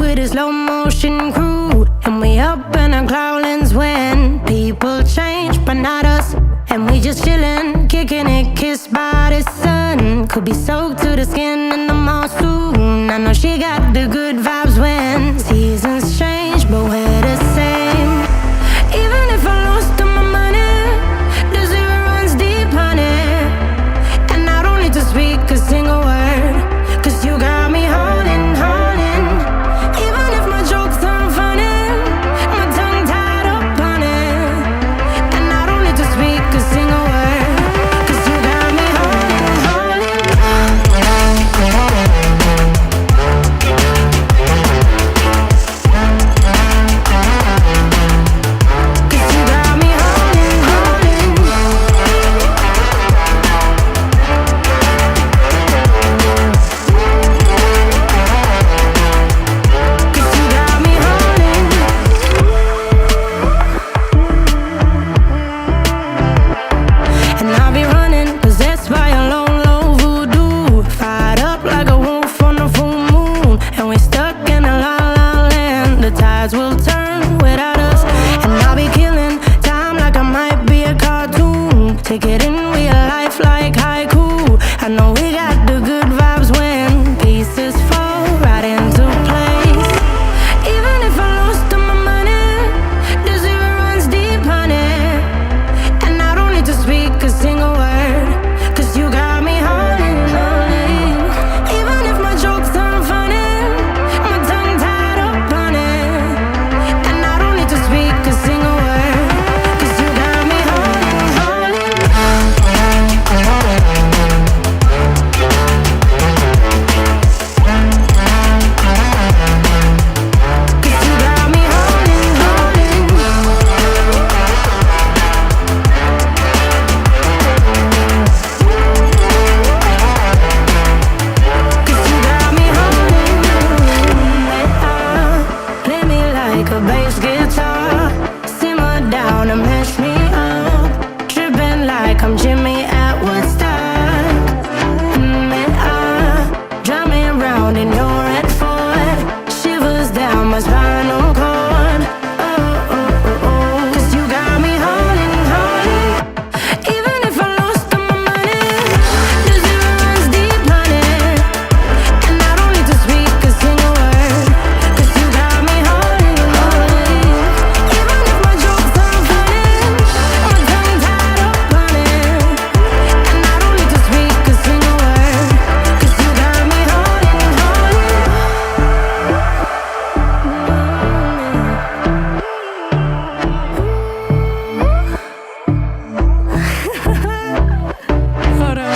with a slow motion crew, and we up in our cloudlands when people change, but not us. And we just chillin', kicking it, kissed by the sun. Could be soaked to the skin in the mall soon. I know she got the good vibes when seasons change, but we're the same. Even if I lost all my money, the zero runs deep, honey. And I don't need to speak a single word, 'cause you got me holding, holding. Even if my jokes aren't funny, my tongue tied up on it. And I don't need to speak a single word, 'cause you got me holding, holding. 'Cause you got me holding, holding. 'Cause you got me holding. And I'll be running, possessed by a low, low voodoo. Fired up like a wolf on a full moon, and we're stuck in a la la land. The tides will turn.